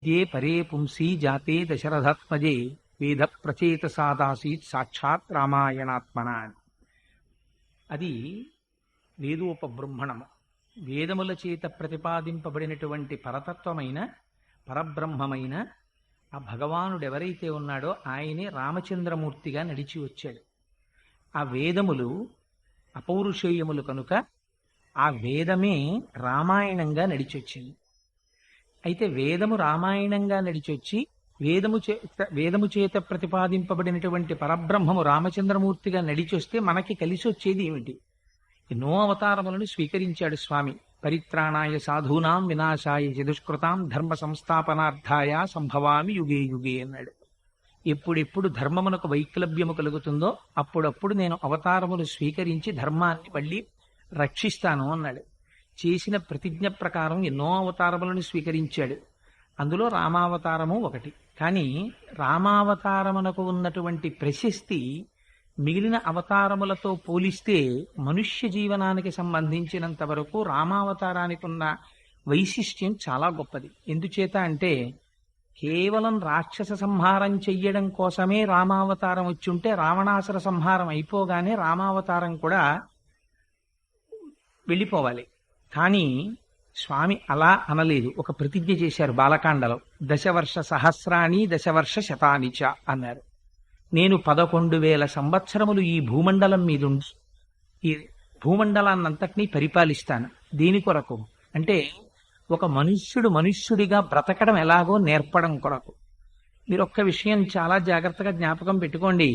ే పరే పుంసీ జాతే దశరథాత్మజే వేద ప్రచేత సాదాసీత్ సాక్షాత్ రామాయణాత్మన. అది వేదోపబృంహణము. వేదముల చేత ప్రతిపాదింపబడినటువంటి పరతత్వమైన పరబ్రహ్మమైన ఆ భగవానుడు ఎవరైతే ఉన్నాడో ఆయనే రామచంద్రమూర్తిగా నడిచి వచ్చాడు. ఆ వేదములు అపౌరుషేయములు కనుక ఆ వేదమే రామాయణంగా నడిచొచ్చింది. అయితే వేదము రామాయణంగా నడిచొచ్చి వేదము చేత ప్రతిపాదింపబడినటువంటి పరబ్రహ్మము రామచంద్రమూర్తిగా నడిచొస్తే మనకి కలిసి వచ్చేది ఏమిటి? ఎన్నో అవతారములను స్వీకరించాడు స్వామి. పరిత్రాణాయ సాధూనాం వినాశాయ చతుష్కృతాం ధర్మ సంస్థాపనార్థాయ సంభవామి యుగే యుగే అన్నాడు. ఎప్పుడెప్పుడు ధర్మమునకు వైక్లభ్యము కలుగుతుందో అప్పుడప్పుడు నేను అవతారములు స్వీకరించి ధర్మాన్ని మళ్ళీ రక్షిస్తాను అన్నాడు. చేసిన ప్రతిజ్ఞ ప్రకారం ఎన్నో అవతారములను స్వీకరించాడు. అందులో రామావతారము ఒకటి. కానీ రామావతారమునకు ఉన్నటువంటి ప్రశస్తి మిగిలిన అవతారములతో పోలిస్తే మనుష్య జీవనానికి సంబంధించినంత వరకు రామావతారానికి ఉన్న వైశిష్ట్యం చాలా గొప్పది. ఎందుచేత అంటే కేవలం రాక్షస సంహారం చెయ్యడం కోసమే రామావతారం వచ్చుంటే రావణాసుర సంహారం అయిపోగానే రామావతారం కూడా వెళ్ళిపోవాలి. కానీ స్వామి అలా అనలేదు. ఒక ప్రతిజ్ఞ చేశారు బాలకాండలో. దశవర్ష సహస్రాణి దశవర్ష శతానిచ అన్నారు. నేను 11,000 సంవత్సరములు ఈ భూమండలం మీదుండి ఈ భూమండలాన్నంతటినీ పరిపాలిస్తాను. దేని కొరకు అంటే ఒక మనుష్యుడిగా బ్రతకడం ఎలాగో నేర్పడం కొరకు. మీరు ఒక్క విషయం చాలా జాగ్రత్తగా జ్ఞాపకం పెట్టుకోండి.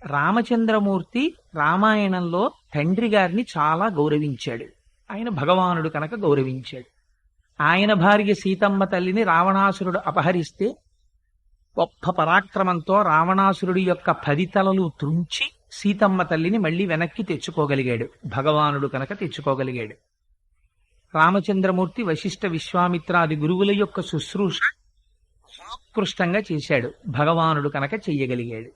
రామచంద్రమూర్తి రామాయణంలో తండ్రి గారిని చాలా గౌరవించాడు. ఆయన భగవానుడు కనుక గౌరవించాడు. ఆయన భార్య సీతమ్మ తల్లిని రావణాసురుడు అపహరిస్తే గొప్ప పరాక్రమంతో రావణాసురుడి యొక్క 10 తలలు త్రుంచి సీతమ్మ తల్లిని మళ్ళీ వెనక్కి తెచ్చుకోగలిగాడు. భగవానుడు కనుక తెచ్చుకోగలిగాడు. రామచంద్రమూర్తి వశిష్ఠ విశ్వామిత్రాది గురువుల యొక్క శుశ్రూష ఉత్కృష్టంగా చేశాడు. భగవానుడు కనుక చెయ్యగలిగాడు.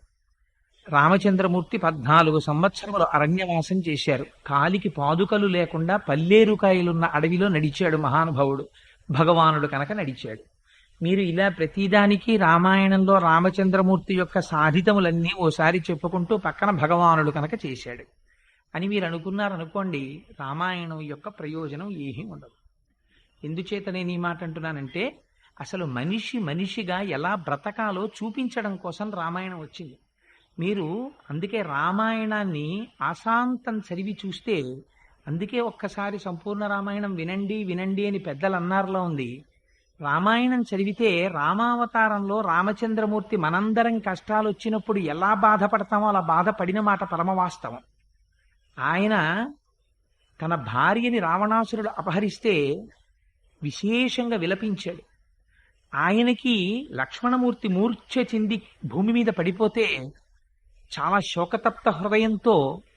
రామచంద్రమూర్తి 14 సంవత్సరములు అరణ్యవాసం చేశారు. కాలికి పాదుకలు లేకుండా పల్లేరుకాయలున్న అడవిలో నడిచాడు మహానుభావుడు. భగవానుడు కనుక నడిచాడు. మీరు ఇలా ప్రతిదానికి రామాయణంలో రామచంద్రమూర్తి యొక్క సాధితములన్నీ ఓసారి చెప్పుకుంటూ పక్కన భగవానుడు కనుక చేశాడు అని మీరు అనుకున్నారనుకోండి, రామాయణం యొక్క ప్రయోజనం ఏమీ ఉండదు. ఎందుచేత నేను ఈ మాట అంటున్నానంటే అసలు మనిషిగా ఎలా బ్రతకాలో చూపించడం కోసం రామాయణం వచ్చింది. మీరు అందుకే రామాయణాన్ని ఆశాంతం చదివి చూస్తే, అందుకే ఒక్కసారి సంపూర్ణ రామాయణం వినండి వినండి అని పెద్దలు అన్నారులో ఉంది. రామాయణం చదివితే రామావతారంలో రామచంద్రమూర్తి మనందరం కష్టాలు వచ్చినప్పుడు ఎలా బాధపడతామో అలా బాధపడిన మాట పరమవాస్తవం. ఆయన తన భార్యని రావణాసురుడు అపహరిస్తే విశేషంగా విలపించాడు. ఆయనకి లక్ష్మణమూర్తి మూర్ఛ చెంది భూమి మీద పడిపోతే చాలా శోకతప్త హృదయంతో,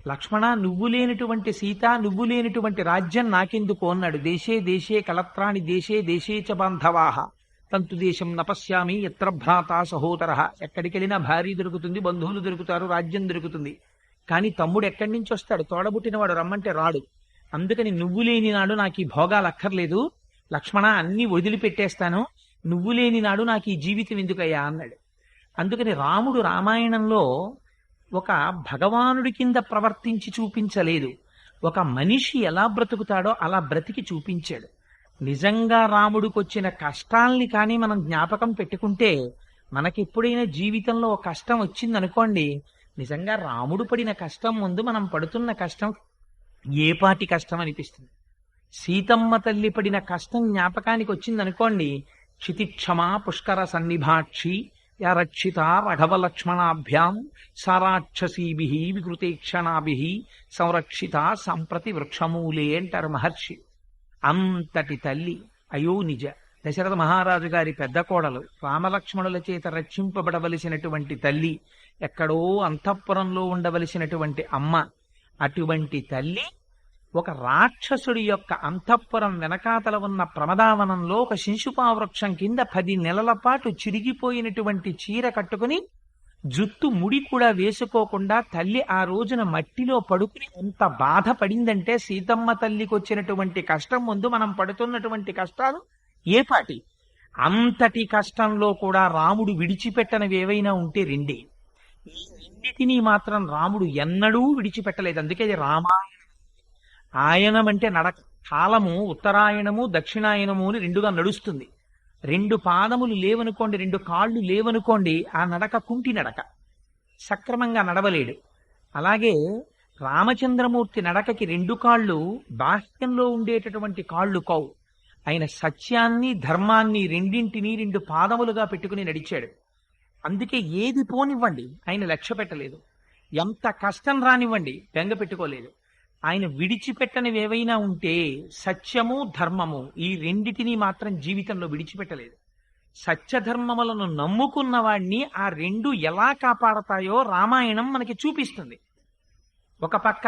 లక్ష్మణ నువ్వు లేనటువంటి సీత, నువ్వు లేనటువంటి రాజ్యం నాకెందుకు అన్నాడు. దేశే దేశే కలత్రాణి దేశే దేశే చ బాంధవాహ తంతు దేశం నపశ్యామి ఎత్ర భ్రాత సహోదర. ఎక్కడికెళ్ళినా భార్య దొరుకుతుంది, బంధువులు దొరుకుతారు, రాజ్యం దొరుకుతుంది. కానీ తమ్ముడు ఎక్కడి నుంచి వస్తాడు? తోడబుట్టినవాడు రమ్మంటే రాడు. అందుకని నువ్వు లేని నాడు నాకు ఈ భోగాలు అక్కర్లేదు లక్ష్మణ, అన్ని వదిలిపెట్టేస్తాను, నువ్వు లేని నాడు నాకు ఈ జీవితం ఎందుకయ్యా అన్నాడు. అందుకని రాముడు రామాయణంలో ఒక భగవానుడి కింద ప్రవర్తించి చూపించలేదు. ఒక మనిషి ఎలా బ్రతుకుతాడో అలా బ్రతికి చూపించాడు. నిజంగా రాముడికొచ్చిన కష్టాల్ని కానీ మనం జ్ఞాపకం పెట్టుకుంటే, మనకెప్పుడైనా జీవితంలో ఒక కష్టం వచ్చిందనుకోండి, నిజంగా రాముడు పడిన కష్టం ముందు మనం పడుతున్న కష్టం ఏపాటి కష్టం అనిపిస్తుంది. సీతమ్మ తల్లి పడిన కష్టం జ్ఞాపకానికి వచ్చిందనుకోండి, క్షితిక్షమా పుష్కర సన్నిభాక్షి యా రక్షిత రఘవ లక్ష్మణాభ్యాం సారాక్షసీభి వికృతేక్షణాభి సంరక్షిత సంప్రతి వృక్షమూలే అంటారు మహర్షి. అంతటి తల్లి అయోనిజ, దశరథ మహారాజు గారి పెద్ద కోడలు, రామలక్ష్మణుల చేత రక్షింపబడవలసినటువంటి తల్లి, ఎక్కడో అంతఃపురంలో ఉండవలసినటువంటి అమ్మ, అటువంటి తల్లి ఒక రాక్షసుడి యొక్క అంతఃపురం వెనకాతల ఉన్న ప్రమదావనంలో ఒక శింశుపావృక్షం కింద 10 నెలల పాటు చిరిగిపోయినటువంటి చీర కట్టుకుని జుత్తు ముడి కూడా వేసుకోకుండా తల్లి ఆ రోజున మట్టిలో పడుకుని ఎంత బాధపడిందంటే, సీతమ్మ తల్లికి వచ్చినటువంటి కష్టం ముందు మనం పడుతున్నటువంటి కష్టాలు ఏపాటి. అంతటి కష్టంలో కూడా రాముడు విడిచిపెట్టనివి ఏవైనా ఉంటే రెండే. ఈ రెండిటిని మాత్రం రాముడు ఎన్నడూ విడిచిపెట్టలేదు. అందుకే అది రామాయణం. ఆయనం అంటే నడక. కాలము ఉత్తరాయణము దక్షిణాయనము అని రెండుగా నడుస్తుంది. రెండు పాదములు లేవనుకోండి, రెండు కాళ్ళు లేవనుకోండి, ఆ నడక కుంటి నడక, సక్రమంగా నడవలేడు. అలాగే రామచంద్రమూర్తి నడకకి రెండు కాళ్ళు బాహ్యంలో ఉండేటటువంటి కాళ్ళు కావు. ఆయన సత్యాన్ని ధర్మాన్ని రెండింటినీ రెండు పాదములుగా పెట్టుకుని నడిచాడు. అందుకే ఏది పోనివ్వండి ఆయన లక్ష్య పెట్టలేదు, ఎంత కష్టం రానివ్వండి బెంగ పెట్టుకోలేదు. ఆయన విడిచిపెట్టనివి ఏవైనా ఉంటే సత్యము ధర్మము, ఈ రెండిటినీ మాత్రం జీవితంలో విడిచిపెట్టలేదు. సత్యధర్మములను నమ్ముకున్న వాడిని ఆ రెండు ఎలా కాపాడతాయో రామాయణం మనకి చూపిస్తుంది. ఒక పక్క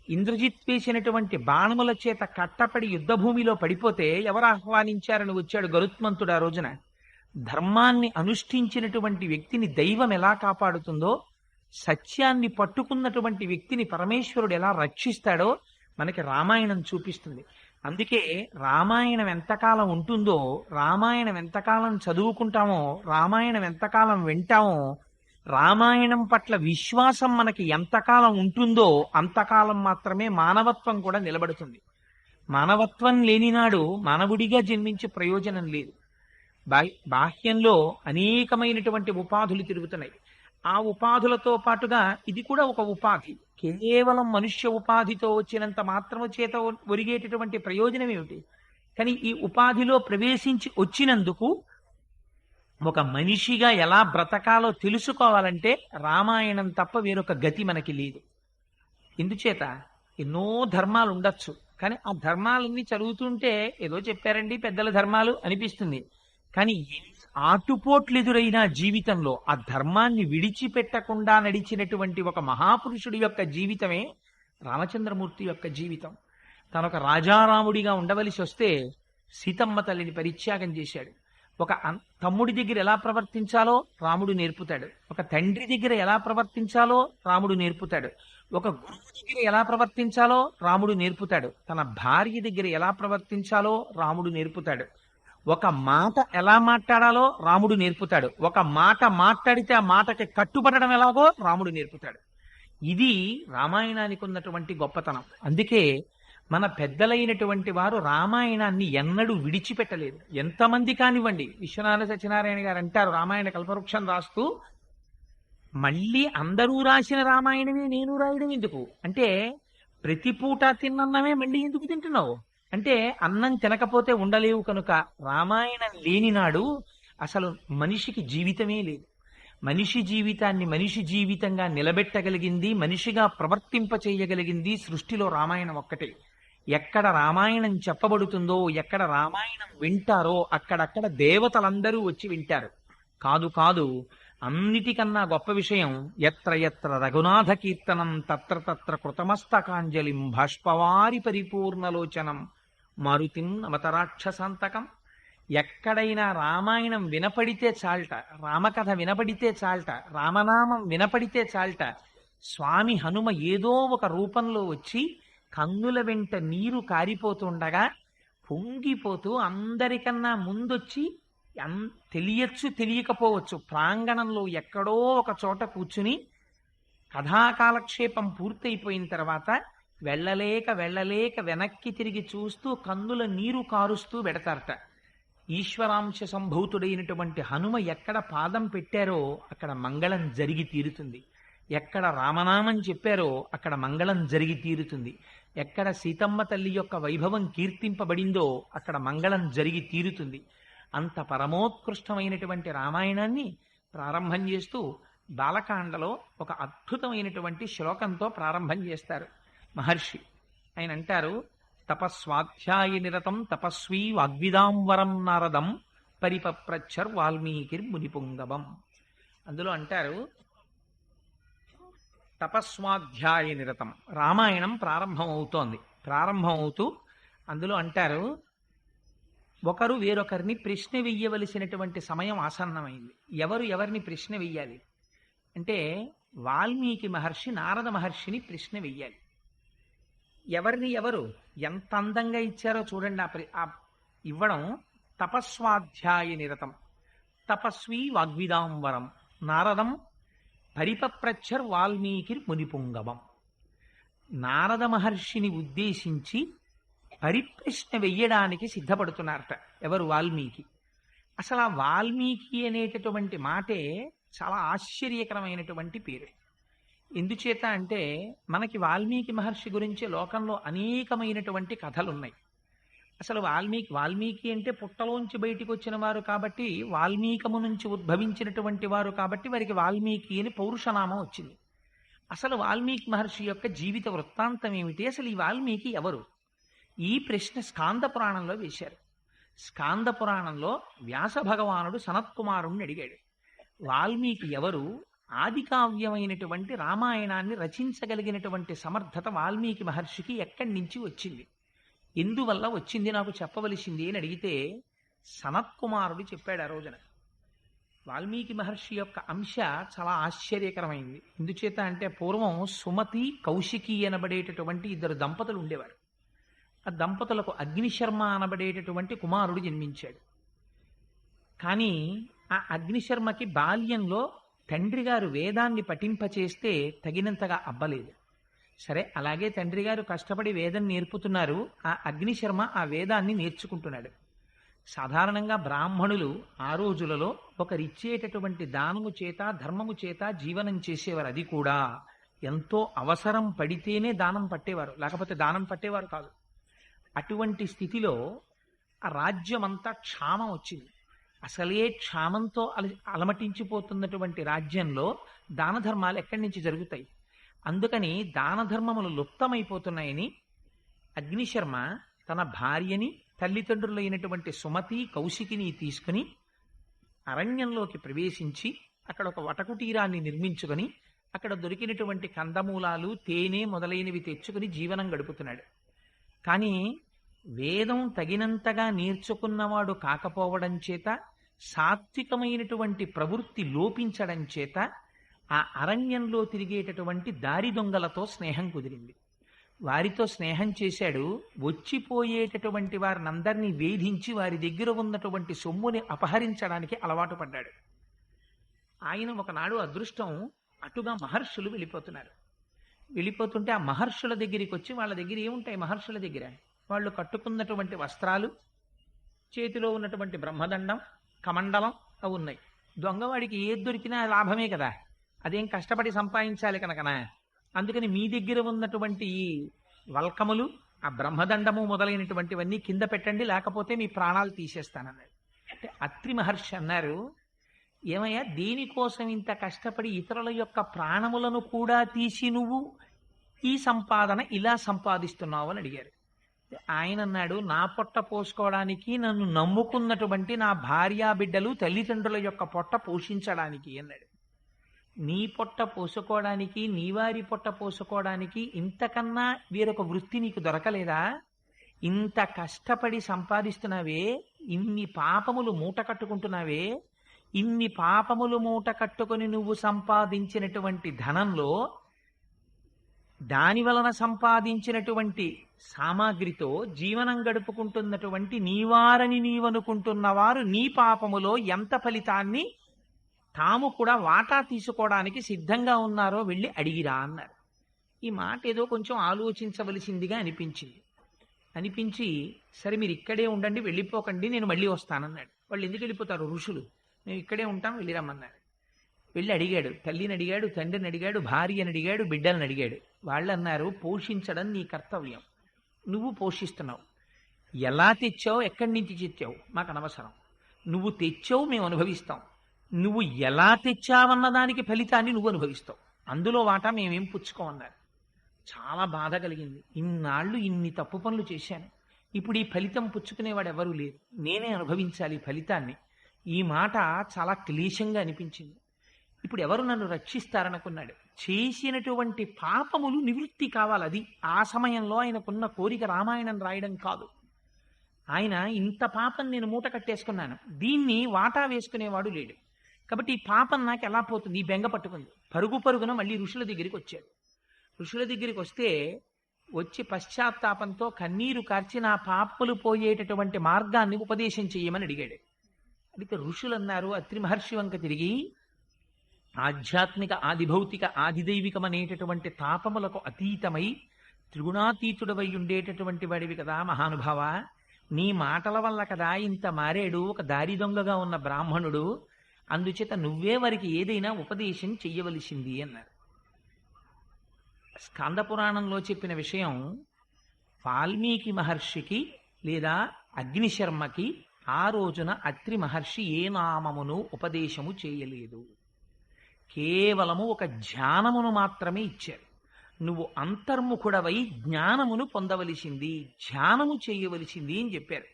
ఇంద్రజిత్ వేసినటువంటి బాణముల చేత కట్టపడి యుద్ధభూమిలో పడిపోతే ఎవరు ఆహ్వానించారని వచ్చాడు గరుత్మంతుడు ఆ రోజున. ధర్మాన్ని అనుష్ఠించినటువంటి వ్యక్తిని దైవం ఎలా కాపాడుతుందో, సత్యాన్ని పట్టుకున్నటువంటి వ్యక్తిని పరమేశ్వరుడు ఎలా రక్షిస్తాడో మనకి రామాయణం చూపిస్తుంది. అందుకే రామాయణం ఎంతకాలం ఉంటుందో, రామాయణం ఎంతకాలం చదువుకుంటామో, రామాయణం ఎంతకాలం వింటామో, రామాయణం పట్ల విశ్వాసం మనకి ఎంతకాలం ఉంటుందో అంతకాలం మాత్రమే మానవత్వం కూడా నిలబడుతుంది. మానవత్వం లేనినాడు మానవుడిగా జన్మించే ప్రయోజనం లేదు. బాహ్యంలో అనేకమైనటువంటి ఉపాధులు తిరుగుతున్నాయి. ఆ ఉపాధులతో పాటుగా ఇది కూడా ఒక ఉపాధి. కేవలం మనుష్య ఉపాధితో వచ్చినంత మాత్రము చేత ఒరిగేటటువంటి ప్రయోజనం ఏమిటి? కానీ ఈ ఉపాధిలో ప్రవేశించి వచ్చినందుకు ఒక మనిషిగా ఎలా బ్రతకాలో తెలుసుకోవాలంటే రామాయణం తప్ప వేరొక గతి మనకి లేదు. ఎందుచేత ఎన్నో ధర్మాలు ఉండొచ్చు, కానీ ఆ ధర్మాలన్నీ చదువుతుంటే ఏదో చెప్పారండి పెద్దల ధర్మాలు అనిపిస్తుంది. కానీ ఆటుపోట్లు ఎదురైన జీవితంలో ఆ ధర్మాన్ని విడిచిపెట్టకుండా నడిచినటువంటి ఒక మహాపురుషుడి యొక్క జీవితమే రామచంద్రమూర్తి యొక్క జీవితం. తనొక రాజారాముడిగా ఉండవలసి వస్తే సీతమ్మ తల్లిని పరిత్యాగం చేశాడు. ఒక తమ్ముడి దగ్గర ఎలా ప్రవర్తించాలో రాముడు నేర్పుతాడు. ఒక తండ్రి దగ్గర ఎలా ప్రవర్తించాలో రాముడు నేర్పుతాడు. ఒక గురువు దగ్గర ఎలా ప్రవర్తించాలో రాముడు నేర్పుతాడు. తన భార్య దగ్గర ఎలా ప్రవర్తించాలో రాముడు నేర్పుతాడు. ఒక మాట ఎలా మాట్లాడాలో రాముడు నేర్పుతాడు. ఒక మాట మాట్లాడితే ఆ మాటకి కట్టుబడడం ఎలాగో రాముడు నేర్పుతాడు. ఇది రామాయణానికి ఉన్నటువంటి గొప్పతనం. అందుకే మన పెద్దలైనటువంటి వారు రామాయణాన్ని ఎన్నడూ విడిచిపెట్టలేదు. ఎంతమంది కానివ్వండి, విశ్వనాథ సత్యనారాయణ గారు అంటారు రామాయణ కల్పవృక్షం రాస్తూ, మళ్ళీ అందరూ రాసిన రామాయణమే నేను రాయడం ఎందుకు అంటే, ప్రతి పూట తిన్నన్నమే మళ్ళీ ఎందుకు తింటున్నావు అంటే, అన్నం తినకపోతే ఉండలేవు కనుక. రామాయణం లేనినాడు అసలు మనిషికి జీవితమే లేదు. మనిషి జీవితాన్ని మనిషి జీవితంగా నిలబెట్టగలిగింది, మనిషిగా ప్రవర్తింప చేయగలిగింది సృష్టిలో రామాయణం ఒక్కటే. ఎక్కడ రామాయణం చెప్పబడుతుందో, ఎక్కడ రామాయణం వింటారో అక్కడక్కడ దేవతలందరూ వచ్చి వింటారు. కాదు కాదు, అన్నిటికన్నా గొప్ప విషయం, ఎత్ర ఎత్ర రఘునాథ కీర్తనం తత్ర తత్ర కృతమస్తకాంజలిం బాష్పవారి పరిపూర్ణలోచనం మారుతిం నమతరాక్షసాంతకం. ఎక్కడైనా రామాయణం వినపడితే చాల్ట, రామకథ వినపడితే చాల్ట, రామనామం వినపడితే చాల్ట, స్వామి హనుమ ఏదో ఒక రూపంలో వచ్చి కన్నుల వెంట నీరు కారిపోతుండగా పొంగిపోతూ అందరికన్నా ముందొచ్చి, తెలియచ్చు తెలియకపోవచ్చు, ప్రాంగణంలో ఎక్కడో ఒక చోట కూర్చుని కథాకాలక్షేపం పూర్తయిపోయిన తర్వాత వెళ్ళలేక వెళ్ళలేక వెనక్కి తిరిగి చూస్తూ కన్నుల నీరు కారుస్తూ పెడతారట. ఈశ్వరాంశ సంభూతుడైనటువంటి హనుమ ఎక్కడ పాదం పెట్టారో అక్కడ మంగళం జరిగి తీరుతుంది. ఎక్కడ రామనామం చెప్పారో అక్కడ మంగళం జరిగి తీరుతుంది. ఎక్కడ సీతమ్మ తల్లి యొక్క వైభవం కీర్తింపబడిందో అక్కడ మంగళం జరిగి తీరుతుంది. అంత పరమోత్కృష్టమైనటువంటి రామాయణాన్ని ప్రారంభం చేస్తూ బాలకాండలో ఒక అద్భుతమైనటువంటి శ్లోకంతో ప్రారంభం చేస్తారు మహర్షి. ఆయన అంటారు, తపస్వాధ్యాయ నిరతం తపస్వీ వాగ్విదాంవరం నారదం పరిపప్రచ్చర్ వాల్మీకిర్ మునిపుంగవం. అందులో అంటారు, తపస్వాధ్యాయ నిరతం రామాయణం ప్రారంభమవుతోంది. ప్రారంభమవుతూ అందులో అంటారు, ఒకరు వేరొకరిని ప్రశ్న వెయ్యవలసినటువంటి సమయం ఆసన్నమైంది. ఎవరు ఎవరిని ప్రశ్న వెయ్యాలి అంటే, వాల్మీకి మహర్షి నారద మహర్షిని ప్రశ్న వెయ్యాలి. ఎవరిని ఎవరు ఎంత అందంగా ఇచ్చారో చూడండి. ఆ ఇవ్వడం తపస్వాధ్యాయ నిరతం తపస్వీ వాగ్విదాంబరం నారదం పరిపప్రచ్చర్ వాల్మీకి మునిపుంగవం. నారద మహర్షిని ఉద్దేశించి పరిప్రశ్న వెయ్యడానికి సిద్ధపడుతున్నారట ఎవరు? వాల్మీకి. అసలు ఆ వాల్మీకి అనేటటువంటి మాటే చాలా ఆశ్చర్యకరమైనటువంటి పేరు. ఎందుచేత అంటే మనకి వాల్మీకి మహర్షి గురించి లోకంలో అనేకమైనటువంటి కథలున్నాయి. అసలు వాల్మీకి అంటే పుట్టలోంచి బయటికి వచ్చిన వారు కాబట్టి, వాల్మీకము నుంచి ఉద్భవించినటువంటి వారు కాబట్టి వారికి వాల్మీకి అని పౌరుషనామం వచ్చింది. అసలు వాల్మీకి మహర్షి యొక్క జీవిత వృత్తాంతం ఏమిటి? అసలు ఈ వాల్మీకి ఎవరు? ఈ ప్రశ్న స్కాంద పురాణంలో వేశారు. స్కాంద పురాణంలో వ్యాస భగవానుడు సనత్కుమారుణ్ణి అడిగాడు, వాల్మీకి ఎవరు? ఆది కావ్యమైనటువంటి రామాయణాన్ని రచించగలిగినటువంటి సమర్థత వాల్మీకి మహర్షికి ఎక్కడి నుంచి వచ్చింది, ఎందువల్ల వచ్చింది, నాకు చెప్పవలసింది అని అడిగితే సనత్కుమారుడు చెప్పాడు. ఆ రోజున వాల్మీకి మహర్షి యొక్క అంశ చాలా ఆశ్చర్యకరమైంది. ఎందుచేత అంటే పూర్వం సుమతి కౌశికి అనబడేటటువంటి ఇద్దరు దంపతులు ఉండేవారు. ఆ దంపతులకు అగ్నిశర్మ అనబడేటటువంటి కుమారుడు జన్మించాడు. కానీ ఆ అగ్నిశర్మకి బాల్యంలో తండ్రి గారు వేదాన్ని పఠింపచేస్తే తగినంతగా అబ్బలేదు. సరే, అలాగే తండ్రి గారు కష్టపడి వేదం నేర్పుతున్నారు, ఆ అగ్నిశర్మ ఆ వేదాన్ని నేర్చుకుంటున్నాడు. సాధారణంగా బ్రాహ్మణులు ఆ రోజులలో ఒకరిచ్చేటటువంటి దానము చేత ధర్మము చేత జీవనం చేసేవారు. అది కూడా ఎంతో అవసరం పడితేనే దానం పట్టేవారు, లేకపోతే దానం పట్టేవారు కాదు. అటువంటి స్థితిలో ఆ రాజ్యమంతా క్షామం వచ్చింది. అసలే క్షామంతో అలమటించిపోతున్నటువంటి రాజ్యంలో దాన ధర్మాలు ఎక్కడి నుంచి జరుగుతాయి? అందుకని దాన ధర్మములు లుప్తమైపోతున్నాయని అగ్నిశర్మ తన భార్యని, తల్లిదండ్రులైనటువంటి సుమతి కౌశికిని తీసుకుని అరణ్యంలోకి ప్రవేశించి అక్కడ ఒక వటకుటీరాన్ని నిర్మించుకొని అక్కడ దొరికినటువంటి కందమూలాలు, తేనె మొదలైనవి తెచ్చుకుని జీవనం గడుపుతున్నాడు. కానీ వేదం తగినంతగా నేర్చుకున్నవాడు కాకపోవడం చేత, సాత్వికమైనటువంటి ప్రవృత్తి లోపించడం చేత ఆ అరణ్యంలో తిరిగేటటువంటి దారి దొంగలతో స్నేహం కుదిరింది. వారితో స్నేహం చేశాడు. వచ్చిపోయేటటువంటి వారినందరినీ వేధించి వారి దగ్గర ఉన్నటువంటి సొమ్ముని అపహరించడానికి అలవాటు పడ్డాడు. ఆయన ఒకనాడు అదృష్టం, అటుగా మహర్షులు వెళ్ళిపోతున్నారు. వెళ్ళిపోతుంటే ఆ మహర్షుల దగ్గరికి వచ్చి, వాళ్ళ దగ్గర ఏముంటాయి మహర్షుల దగ్గర? వాళ్ళు కట్టుకున్నటువంటి వస్త్రాలు, చేతిలో ఉన్నటువంటి బ్రహ్మదండం, కమండలం అవి ఉన్నాయి. దొంగవాడికి ఏది దొరికినా లాభమే కదా, అదేం కష్టపడి సంపాదించాలి కనుకనా. అందుకని మీ దగ్గర ఉన్నటువంటి ఈ వల్కములు, ఆ బ్రహ్మదండము మొదలైనటువంటివన్నీ కింద పెట్టండి, లేకపోతే మీ ప్రాణాలు తీసేస్తానన్నాడు. అంటే అత్రి మహర్షి అన్నారు, ఏమయ్యా దేనికోసం ఇంత కష్టపడి ఇతరుల యొక్క ప్రాణములను కూడా తీసి నువ్వు ఈ సంపాదన ఇలా సంపాదిస్తున్నావు అని అడిగారు. ఆయన అన్నాడు, నా పొట్ట పోసుకోవడానికి, నన్ను నమ్ముకున్నటువంటి నా భార్యా బిడ్డలు తల్లిదండ్రుల యొక్క పొట్ట పోషించడానికి అన్నాడు. నీ పొట్ట పోసుకోవడానికి, నీ వారి పొట్ట పోసుకోవడానికి ఇంతకన్నా వేరొక వృత్తి నీకు దొరకలేదా? ఇంత కష్టపడి సంపాదిస్తున్నావే, ఇన్ని పాపములు మూట కట్టుకుంటున్నావే, ఇన్ని పాపములు మూట కట్టుకొని నువ్వు సంపాదించినటువంటి ధనంలో దాని వలన సంపాదించినటువంటి సామాగ్రితో జీవనం గడుపుకుంటున్నటువంటి నీవారని నీవనుకుంటున్న వారు నీ పాపములో ఎంత ఫలితాన్ని తాము కూడా వాటా తీసుకోవడానికి సిద్ధంగా ఉన్నారో వెళ్ళి అడిగిరా అన్నారు. ఈ మాట ఏదో కొంచెం ఆలోచించవలసిందిగా అనిపించి సరే మీరు ఇక్కడే ఉండండి, వెళ్ళిపోకండి, నేను మళ్ళీ వస్తానన్నాడు. వాళ్ళు ఎందుకు వెళ్ళిపోతారు? ఋషులు. మేము ఇక్కడే ఉంటాం, వెళ్ళిరమ్మన్నాడు. వెళ్ళి అడిగాడు, తల్లిని అడిగాడు, తండ్రిని అడిగాడు, భార్యని అడిగాడు, బిడ్డలను అడిగాడు. వాళ్ళు అన్నారు, పోషించడం నీ కర్తవ్యం, నువ్వు పోషిస్తున్నావు. ఎలా తెచ్చావు, ఎక్కడి నుంచి తెచ్చావు మాకు అనవసరం, నువ్వు తెచ్చావు మేము అనుభవిస్తాం, నువ్వు ఎలా తెచ్చావన్న దానికి ఫలితాన్ని నువ్వు అనుభవిస్తావు, అందులో వాటా మేమేం పుచ్చుకోమన్నారు. చాలా బాధ కలిగింది. ఇన్నాళ్ళు ఇన్ని తప్పు పనులు చేశాను, ఇప్పుడు ఈ ఫలితం పుచ్చుకునేవాడు ఎవరూ లేరు, నేనే అనుభవించాలి ఈ ఫలితాన్ని. ఈ మాట చాలా క్లేశంగా అనిపించింది. ఇప్పుడు ఎవరు నన్ను రక్షిస్తారనుకున్నాడు. చేసినటువంటి పాపములు నివృత్తి కావాలి, అది ఆ సమయంలో ఆయనకున్న కోరిక రామాయణం రాయడం కాదు. ఆయన ఇంత పాపం నేను మూట కట్టేసుకున్నాను, దీన్ని వాటా వేసుకునేవాడు లేడు, కాబట్టి ఈ పాపం నాకు ఎలా పోతుంది, ఈ బెంగ పట్టుకుంది. పరుగున మళ్ళీ ఋషుల దగ్గరికి వచ్చాడు. ఋషుల దగ్గరికి వస్తే వచ్చి పశ్చాత్తాపంతో కన్నీరు కార్చి నా పాపలు పోయేటటువంటి మార్గాన్ని ఉపదేశం చెయ్యమని అడిగాడు. అడిగితే ఋషులు అన్నారు, అత్రి మహర్షి వంక తిరిగి, ఆధ్యాత్మిక ఆదిభౌతిక ఆదిదైవికం అనేటటువంటి తాపములకు అతీతమై త్రిగుణాతీతుడవై ఉండేటటువంటి వాడివి కదా మహానుభావ, నీ మాటల వల్ల కదా ఇంత మారేడు ఒక దారి దొంగగా ఉన్న బ్రాహ్మణుడు, అందుచేత నువ్వే వారికి ఏదైనా ఉపదేశం చెయ్యవలసింది అన్నారు. స్కంద పురాణంలో చెప్పిన విషయం వాల్మీకి మహర్షికి లేదా అగ్నిశర్మకి ఆ రోజున అత్రి మహర్షి ఏ నామమును ఉపదేశము చేయలేదు. కేవలము ఒక ధ్యానమును మాత్రమే ఇచ్చారు. నువ్వు అంతర్ముఖుడవై జ్ఞానమును పొందవలసింది, ధ్యానము చేయవలసింది అని చెప్పారు.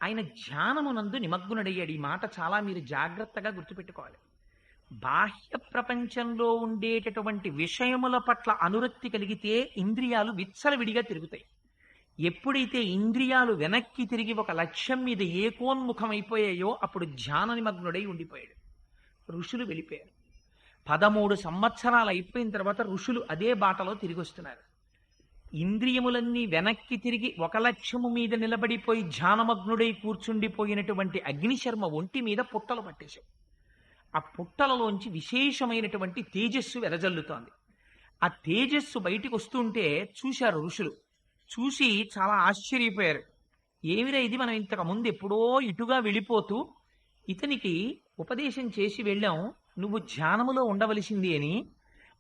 ఆయన ధ్యానమునందు నిమగ్నుడయ్యాడు. ఈ మాట చాలా మీరు జాగ్రత్తగా గుర్తుపెట్టుకోవాలి. బాహ్య ప్రపంచంలో ఉండేటటువంటి విషయముల పట్ల అనురక్తి కలిగితే ఇంద్రియాలు విచ్చలవిడిగా తిరుగుతాయి. ఎప్పుడైతే ఇంద్రియాలు వెనక్కి తిరిగి ఒక లక్ష్యం మీద ఏకోన్ముఖమైపోయాయో అప్పుడు ధ్యాన నిమగ్నుడై ఉండిపోయాడు. ఋషులు వెళ్ళిపోయారు. 13 సంవత్సరాలు అయిపోయిన తర్వాత ఋషులు అదే బాటలో తిరిగి వస్తున్నారు. ఇంద్రియములన్నీ వెనక్కి తిరిగి ఒక లక్ష్యము మీద నిలబడిపోయి ధ్యానమగ్నుడై కూర్చుండిపోయినటువంటి అగ్నిశర్మ ఒంటి మీద పుట్టలు పట్టేశావు. ఆ పుట్టలలోంచి విశేషమైనటువంటి తేజస్సు వెదజల్లుతోంది. ఆ తేజస్సు బయటికి వస్తుంటే చూశారు ఋషులు. చూసి చాలా ఆశ్చర్యపోయారు. ఏమిరా ఇది, మనం ఇంతకు ముందు ఎప్పుడో ఇటుగా వెళ్ళిపోతూ ఇతనికి ఉపదేశం చేసి వెళ్ళాం, నువ్వు ధ్యానములో ఉండవలసింది అని.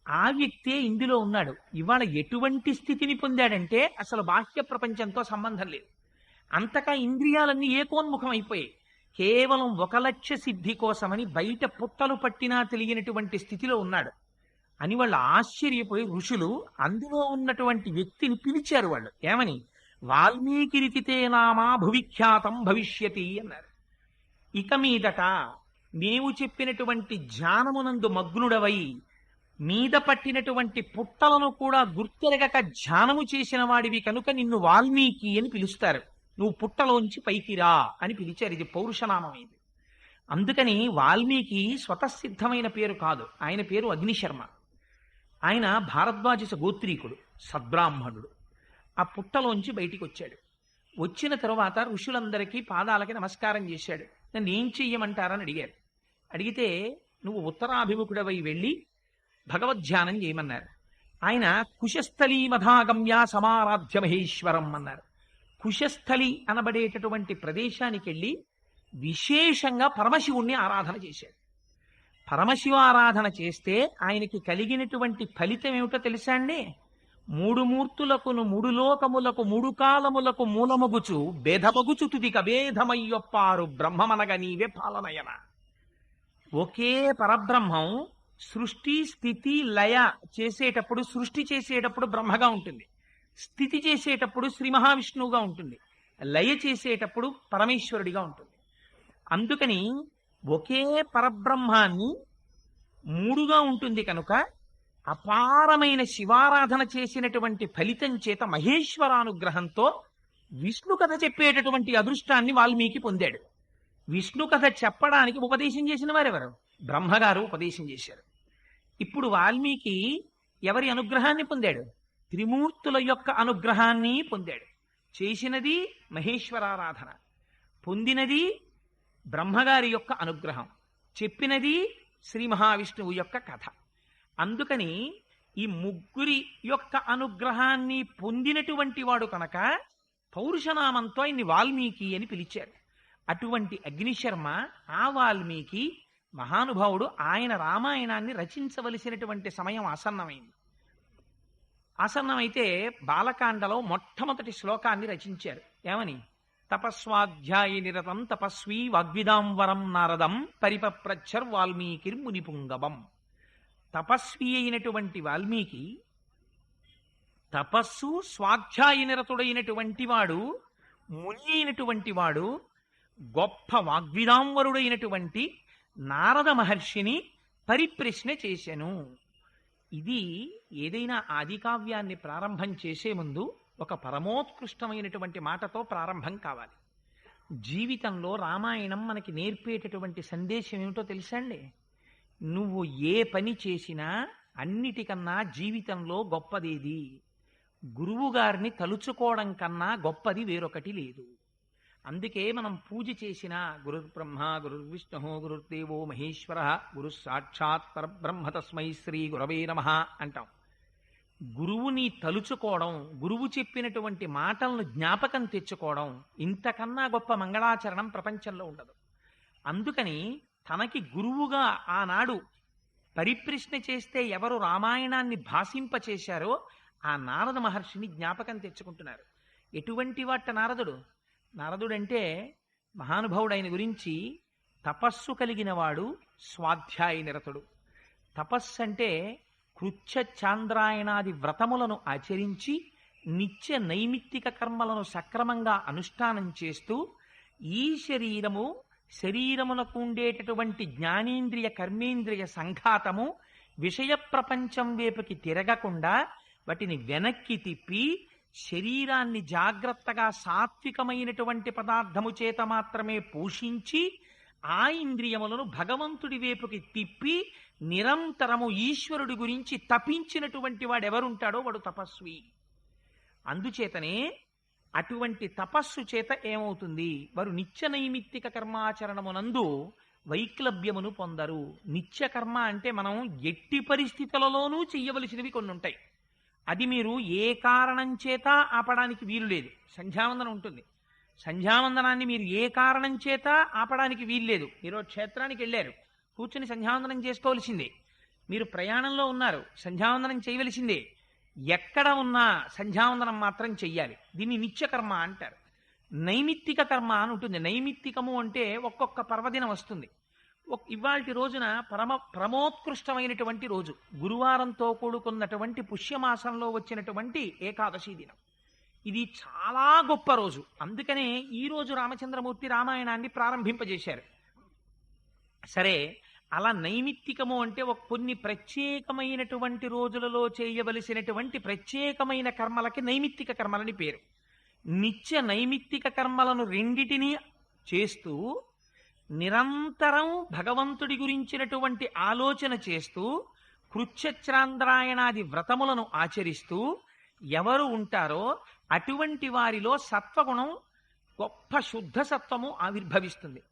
ఆ వ్యక్తే ఇందులో ఉన్నాడు. ఇవాళ ఎటువంటి స్థితిని పొందాడంటే అసలు బాహ్య ప్రపంచంతో సంబంధం లేదు. అంతగా ఇంద్రియాలన్నీ ఏకోన్ముఖం అయిపోయాయి. కేవలం ఒక లక్ష్య సిద్ధి కోసమని బయట పుట్టలు పట్టినా తెలియనటువంటి స్థితిలో ఉన్నాడు అని వాళ్ళు ఆశ్చర్యపోయి ఋషులు అందులో ఉన్నటువంటి వ్యక్తిని పిలిచారు. వాళ్ళు ఏమని, వాల్మీకి రితితే నామా భువిఖ్యాతం భవిష్యతి అన్నారు. ఇక మీదట నీవు చెప్పినటువంటి ధ్యానమునందు మగ్నుడవై మీద పట్టినటువంటి పుట్టలను కూడా గుర్తెరగక ధ్యానము చేసిన వాడివి కనుక నిన్ను వాల్మీకి అని పిలుస్తారు. నువ్వు పుట్టలోంచి పైకి రా అని పిలిచారు. ఇది పౌరుషనామం. ఇది అందుకని వాల్మీకి స్వతసిద్ధమైన పేరు కాదు. ఆయన పేరు అగ్నిశర్మ. ఆయన భారద్వాజ గోత్రీకుడు, సద్బ్రాహ్మణుడు. ఆ పుట్టలోంచి బయటికి వచ్చాడు. వచ్చిన తరువాత ఋషులందరికీ పాదాలకి నమస్కారం చేశాడు. నన్ను ఏం చెయ్యమంటారని అడిగారు. అడిగితే నువ్వు ఉత్తరాభిముఖుడవై వెళ్ళి భగవద్ధ్యానం చేయమన్నారు. ఆయన కుశస్థలీ మధాగమ్య సమారాధ్య మహేశ్వరం అన్నారు. కుశస్థలి అనబడేటటువంటి ప్రదేశానికి వెళ్ళి విశేషంగా పరమశివుణ్ణి ఆరాధన చేశాడు. పరమశివ ఆరాధన చేస్తే ఆయనకి కలిగినటువంటి ఫలితం ఏమిటో తెలుసా అండి? 3 మూర్తులకును 3 లోకములకు 3 కాలములకు మూలమగుచు భేదమగుచు తుదిక భేదమయ్యొప్పారు బ్రహ్మమనగ నీవే పాలనయన. ఒకే పరబ్రహ్మం సృష్టి స్థితి లయ చేసేటప్పుడు, సృష్టి చేసేటప్పుడు బ్రహ్మగా ఉంటుంది, స్థితి చేసేటప్పుడు శ్రీ మహావిష్ణువుగా ఉంటుంది, లయ చేసేటప్పుడు పరమేశ్వరుడిగా ఉంటుంది. అందుకని ఒకే పరబ్రహ్మాన్ని 3గా ఉంటుంది కనుక అపారమైన శివారాధన చేసినటువంటి ఫలితం చేత మహేశ్వరానుగ్రహంతో విష్ణు కథ చెప్పేటటువంటి అదృష్టాన్ని వాల్మీకి పొందాడు. విష్ణు కథ చెప్పడానికి ఉపదేశం చేసిన వారెవరు? బ్రహ్మగారు ఉపదేశం చేశారు. ఇప్పుడు వాల్మీకి ఎవరి అనుగ్రహాన్ని పొందాడు? త్రిమూర్తుల యొక్క అనుగ్రహాన్ని పొందాడు. చేసినది మహేశ్వరారాధన, పొందినది బ్రహ్మగారి యొక్క అనుగ్రహం, చెప్పినది శ్రీ మహావిష్ణువు యొక్క కథ. అందుకని ఈ ముగ్గురి యొక్క అనుగ్రహాన్ని పొందినటువంటి వాడు కనుక పౌరుషనామంతో ఆయన్ని వాల్మీకి అని పిలిచారు. అటువంటి అగ్నిశర్మ ఆ వాల్మీకి మహానుభావుడు. ఆయన రామాయణాన్ని రచించవలసినటువంటి సమయం ఆసన్నమైంది. ఆసన్నమైతే బాలకాండలో మొట్టమొదటి శ్లోకాన్ని రచించారు. ఏమని? తపస్వాధ్యాయ నిరతం తపస్వీ వాగ్విదాంవరం నారదం పరిపప్రచ్చర్ వాల్మీకిర్ మునిపుంగవం. తపస్వి అయినటువంటి వాల్మీకి, తపస్సు స్వాధ్యాయ నిరతుడైనటువంటి వాడు, ముని అయినటువంటి వాడు, గొప్ప వాగ్విదాంవరుడైనటువంటి నారద మహర్షిని పరిప్రశ్న చేశాను. ఇది ఏదైనా ఆదికావ్యాన్ని ప్రారంభం చేసే ముందు ఒక పరమోత్కృష్టమైనటువంటి మాటతో ప్రారంభం కావాలి. జీవితంలో రామాయణం మనకి నేర్పేటటువంటి సందేశం ఏమిటో తెలుసా అండి? నువ్వు ఏ పని చేసినా అన్నిటికన్నా జీవితంలో గొప్పదేది? గురువు గారిని తలుచుకోవడం కన్నా గొప్పది వేరొకటి లేదు. అందుకే మనం పూజ చేసిన గురుర్బ్రహ్మ గురుర్విష్ణు గురుర్దేవో మహేశ్వర గురు సాక్షాత్ పరబ్రహ్మ తస్మై శ్రీ గురవే నమః అంటాం. గురువుని తలుచుకోవడం, గురువు చెప్పినటువంటి మాటలను జ్ఞాపకం తెచ్చుకోవడం, ఇంతకన్నా గొప్ప మంగళాచరణం ప్రపంచంలో ఉండదు. అందుకని తనకి గురువుగా ఆనాడు పరిప్రశ్న చేస్తే ఎవరు రామాయణాన్ని భాషింపచేశారో ఆ నారద మహర్షిని జ్ఞాపకం తెచ్చుకుంటున్నారు. ఎటువంటి వాట నారదుడు? నారదుడంటే మహానుభావుడు. ఆయన గురించి తపస్సు కలిగిన వాడు, స్వాధ్యాయ నిరతుడు. తపస్సు అంటే కృచ్ఛ చాంద్రాయణాది వ్రతములను ఆచరించి నిత్య నైమిత్తిక కర్మలను సక్రమంగా అనుష్ఠానం చేస్తూ ఈ శరీరమునకు ఉండేటటువంటి జ్ఞానేంద్రియ కర్మేంద్రియ సంఘాతము విషయ ప్రపంచం వైపుకి తిరగకుండా వాటిని వెనక్కి తిప్పి శరీరాన్ని జాగ్రత్తగా సాత్వికమైనటువంటి పదార్థము చేత మాత్రమే పోషించి ఆ ఇంద్రియములను భగవంతుడి వైపుకి తిప్పి నిరంతరము ఈశ్వరుడి గురించి తపించినటువంటి వాడెవరుంటాడో వాడు తపస్వి. అందుచేతనే అటువంటి తపస్సు చేత ఏమవుతుంది? వారు నిత్య నైమిత్తిక కర్మాచరణమునందు వైక్లభ్యమును పొందరు. నిత్య కర్మ అంటే మనం ఎట్టి పరిస్థితులలోనూ చెయ్యవలసినవి కొన్ని ఉంటాయి. అది మీరు ఏ కారణం చేత ఆపడానికి వీలు లేదు. సంధ్యావందనం ఉంటుంది. సంధ్యావందనాన్ని మీరు ఏ కారణం చేత ఆపడానికి వీలు లేదు. మీరు క్షేత్రానికి వెళ్ళారు, కూర్చుని సంధ్యావందనం చేసుకోవలసిందే. మీరు ప్రయాణంలో ఉన్నారు, సంధ్యావందనం చేయవలసిందే. ఎక్కడ ఉన్నా సంధ్యావందనం మాత్రం చెయ్యాలి. దీన్ని నిత్యకర్మ అంటారు. నైమిత్తిక కర్మ అని ఉంటుంది. నైమిత్తికము అంటే ఒక్కొక్క పర్వదినం వస్తుంది. ఇవాల్టి రోజున ప్రమోత్కృష్టమైనటువంటి రోజు, గురువారంతో కూడుకున్నటువంటి పుష్యమాసంలో వచ్చినటువంటి ఏకాదశి దినం. ఇది చాలా గొప్ప రోజు. అందుకనే ఈ రోజు రామచంద్రమూర్తి రామాయణాన్ని ప్రారంభింపజేశారు. సరే, అలా నైమిత్తికము అంటే కొన్ని ప్రత్యేకమైనటువంటి రోజులలో చేయవలసినటువంటి ప్రత్యేకమైన కర్మలకి నైమిత్తిక కర్మలని పేరు. నిత్య నైమిత్తిక కర్మలను రెండిటినీ చేస్తూ నిరంతరం భగవంతుడి గురించినటువంటి ఆలోచన చేస్తూ కృచ్ఛ్రాంద్రాయణాది వ్రతములను ఆచరిస్తూ ఎవరు ఉంటారో అటువంటి వారిలో సత్వగుణం, గొప్ప శుద్ధ సత్వము ఆవిర్భవిస్తుంది.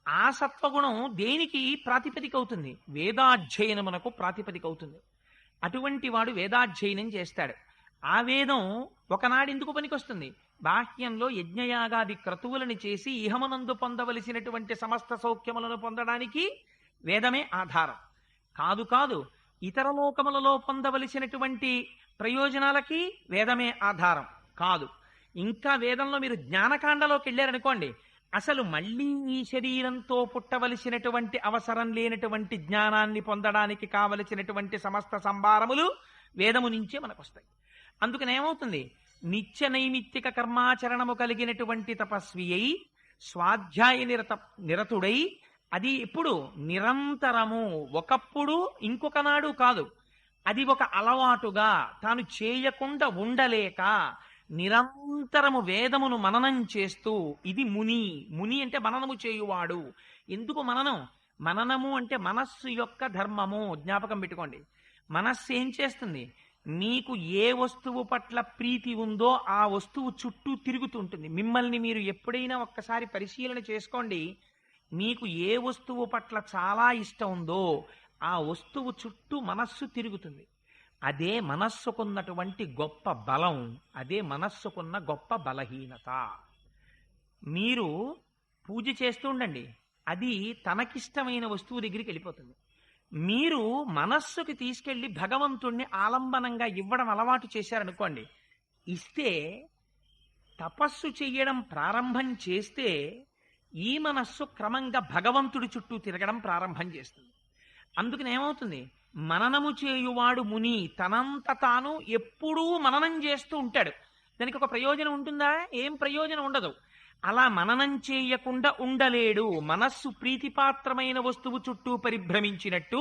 ఆ సత్వగుణం దేనికి ప్రాతిపదిక అవుతుంది? వేదాధ్యయనమునకు ప్రాతిపదిక అవుతుంది. అటువంటి వాడు వేదాధ్యయనం చేస్తాడు. ఆ వేదం ఒకనాడు ఎందుకు పనికొస్తుంది? బాహ్యంలో యజ్ఞయాగాది క్రతువులను చేసి ఇహమునందు పొందవలసినటువంటి సమస్త సౌఖ్యములను పొందడానికి వేదమే ఆధారం కాదు. ఇతర లోకములలో పొందవలసినటువంటి ప్రయోజనాలకి వేదమే ఆధారం కాదు. ఇంకా వేదంలో మీరు జ్ఞానకాండలోకి వెళ్ళారనుకోండి, అసలు మళ్ళీ ఈ శరీరంతో పుట్టవలసినటువంటి అవసరం లేనటువంటి జ్ఞానాన్ని పొందడానికి కావలసినటువంటి సమస్త సంభారములు వేదము నుంచే మనకు వస్తాయి. అందుకని ఏమవుతుంది? నిత్య నైమిత్తిక కర్మాచరణము కలిగినటువంటి తపస్వి అయి స్వాధ్యాయ నిరతుడై, అది ఎప్పుడు నిరంతరము, ఒకప్పుడు ఇంకొక నాడు కాదు, అది ఒక అలవాటుగా తాను చేయకుండా ఉండలేక నిరంతరము వేదమును మననం చేస్తూ, ఇది ముని అంటే మననము చేయువాడు. ఎందుకు మననం? మననము అంటే మనస్సు యొక్క ధర్మము. జ్ఞాపకం పెట్టుకోండి. మనస్సు ఏం చేస్తుంది? మీకు ఏ వస్తువు పట్ల ప్రీతి ఉందో ఆ వస్తువు చుట్టూ తిరుగుతుంటుంది. మిమ్మల్ని మీరు ఎప్పుడైనా ఒక్కసారి పరిశీలన చేసుకోండి. మీకు ఏ వస్తువు పట్ల చాలా ఇష్టం ఉందో ఆ వస్తువు చుట్టూ మనస్సు తిరుగుతుంది. అదే మనస్సుకున్నటువంటి గొప్ప బలం, అదే మనస్సుకున్న గొప్ప బలహీనత. మీరు పూజ చేస్తూ ఉండండి, అది తనకిష్టమైన వస్తువు దగ్గరికి వెళ్ళిపోతుంది. మీరు మనస్సుకి తీసుకెళ్లి భగవంతుణ్ణి ఆలంబనంగా ఇవ్వడం అలవాటు చేశారనుకోండి, ఇస్తే తపస్సు చెయ్యడం ప్రారంభం చేస్తే ఈ మనస్సు క్రమంగా భగవంతుడి చుట్టూ తిరగడం ప్రారంభం చేస్తుంది. అందుకని ఏమవుతుంది? మననము చేయువాడు ముని తనంత తాను ఎప్పుడూ మననం చేస్తూ ఉంటాడు. దానికి ఒక ప్రయోజనం ఉంటుందా? ఏం ప్రయోజనం ఉండదు. అలా మననం చేయకుండా ఉండలేడు. మనస్సు ప్రీతిపాత్రమైన వస్తువు చుట్టూ పరిభ్రమించినట్టు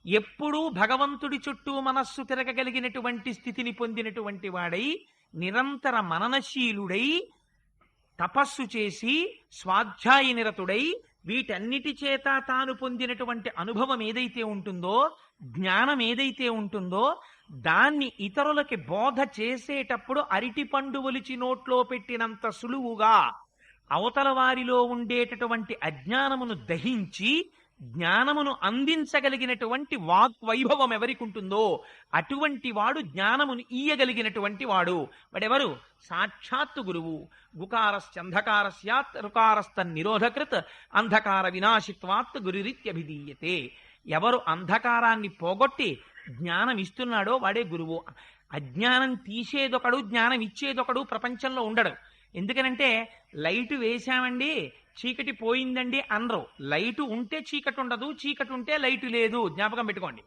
ఎప్పుడూ భగవంతుడి చుట్టూ మనస్సు తిరగగలిగినటువంటి స్థితిని పొందినటువంటి వాడై నిరంతర మననశీలుడై తపస్సు చేసి స్వాధ్యాయ నిరతుడై వీటన్నిటి చేత తాను పొందినటువంటి అనుభవం ఏదైతే ఉంటుందో, జ్ఞానం ఏదైతే ఉంటుందో, దాన్ని ఇతరులకి బోధ చేసేటప్పుడు అరటిపండు ఒలిచి నోట్లో పెట్టినంత సులువుగా అవతల వారిలో ఉండేటటువంటి అజ్ఞానమును దహించి జ్ఞానమును అందించగలిగినటువంటి వాగ్వైభవం ఎవరికి ఉంటుందో అటువంటి వాడు జ్ఞానమును ఇయ్యగలిగినటువంటి వాడు. వాడెవరు? సాక్షాత్తు గురువు. గుకారశ్చంధకారస్యాత్ రుకారస్తన్నిరోధకృత్ అంధకార వినాశిత్వాత్ గురురిత్యభిధీయతే. ఎవరు అంధకారాన్ని పోగొట్టి జ్ఞానం ఇస్తున్నాడో వాడే గురువు. అజ్ఞానం తీసేదొకడు, జ్ఞానం ఇచ్చేదొకడు ప్రపంచంలో ఉండడు. ఎందుకనంటే లైటు వేశామండి చీకటి పోయిందండి అనరు. లైటు ఉంటే చీకటి ఉండదు, చీకటి ఉంటే లైటు లేదు. జ్ఞాపకం పెట్టుకోండి.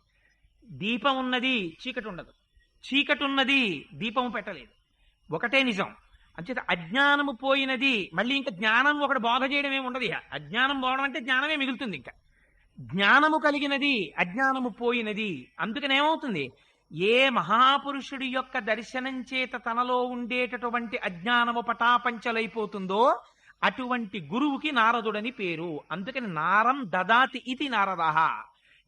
దీపం ఉన్నది, చీకటి ఉండదు. చీకటి ఉన్నది, దీపము పెట్టలేదు. ఒకటే నిజం. అంచేత అజ్ఞానము పోయినది, మళ్ళీ ఇంకా జ్ఞానం ఒకటి బోధ చేయడం ఏమి ఉండదు. అజ్ఞానం పోవడం అంటే జ్ఞానమే మిగులుతుంది. ఇంకా జ్ఞానము కలిగినది, అజ్ఞానము పోయినది. అందుకని ఏమవుతుంది? ఏ మహాపురుషుడి యొక్క దర్శనం చేత తనలో ఉండేటటువంటి అజ్ఞానము పటాపంచలైపోతుందో అటువంటి గురువుకి నారదుడని పేరు. అందుకని నారం దదాతి ఇది నారదః.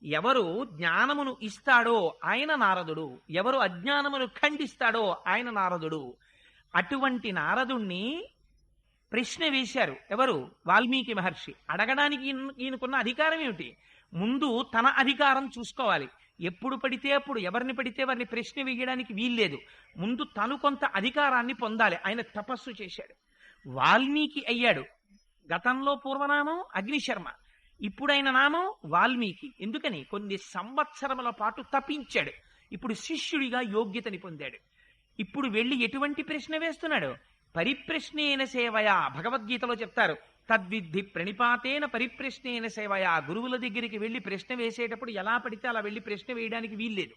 ఎవరు జ్ఞానమును ఇస్తాడో ఆయన నారదుడు, ఎవరు అజ్ఞానమును ఖండిస్తాడో ఆయన నారదుడు. అటువంటి నారదుణ్ణి ప్రశ్న వేశారు ఎవరు? వాల్మీకి మహర్షి. అడగడానికి ఈయనకున్న అధికారం ఏమిటి? ముందు తన అధికారం చూసుకోవాలి. ఎప్పుడు పడితే అప్పుడు ఎవరిని పడితే వారిని ప్రశ్న వేయడానికి వీల్లేదు. ముందు తను కొంత అధికారాన్ని పొందాలి. ఆయన తపస్సు చేశాడు, వాల్మీకి అయ్యాడు. గతంలో పూర్వనామం అగ్నిశర్మ, ఇప్పుడైన నామం వాల్మీకి. ఎందుకని? కొన్ని సంవత్సరముల పాటు తపించాడు. ఇప్పుడు శిష్యుడిగా యోగ్యతని పొందాడు. ఇప్పుడు వెళ్ళి ఎటువంటి ప్రశ్న వేస్తున్నాడు? పరిప్రశ్నేన సేవయా. భగవద్గీతలో చెప్తారు, తద్విద్ధి ప్రణిపాతేన పరిప్రశ్నేన సేవయా. గురువుల దగ్గరికి వెళ్ళి ప్రశ్న వేసేటప్పుడు ఎలా పడితే అలా వెళ్ళి ప్రశ్న వేయడానికి వీల్లేదు.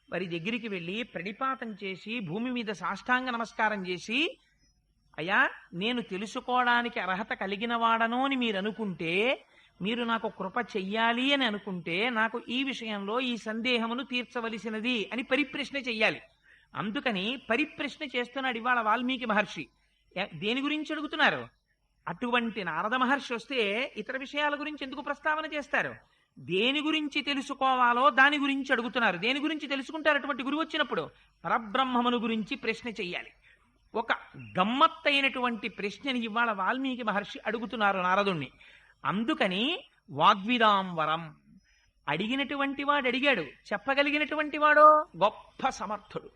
వారి దగ్గరికి వెళ్ళి ప్రణిపాతం చేసి భూమి మీద సాష్టాంగ నమస్కారం చేసి, అయ్యా నేను తెలుసుకోవడానికి అర్హత కలిగిన వాడను అని మీరు అనుకుంటే, మీరు నాకు కృప చెయ్యాలి అని అనుకుంటే, నాకు ఈ విషయంలో ఈ సందేహమును తీర్చవలసినది అని పరిప్రశ్న చెయ్యాలి. అందుకని పరిప్రశ్న చేస్తున్నాడు ఇవాళ వాల్మీకి మహర్షి. దేని గురించి అడుగుతున్నారు? అటువంటి నారద మహర్షి వస్తే ఇతర విషయాల గురించి ఎందుకు ప్రస్తావన చేస్తారు? దేని గురించి తెలుసుకోవాలో దాని గురించి అడుగుతున్నారు. దేని గురించి తెలుసుకుంటారు అటువంటి గురువు వచ్చినప్పుడు? పరబ్రహ్మమును గురించి ప్రశ్న చెయ్యాలి. ఒక గమ్మత్తైనటువంటి ప్రశ్నని ఇవాళ వాల్మీకి మహర్షి అడుగుతున్నారు నారదుణ్ణి. అందుకని వాగ్విదాంవరం. అడిగినటువంటి వాడు అడిగాడు, చెప్పగలిగినటువంటి వాడో గొప్ప సమర్థుడు.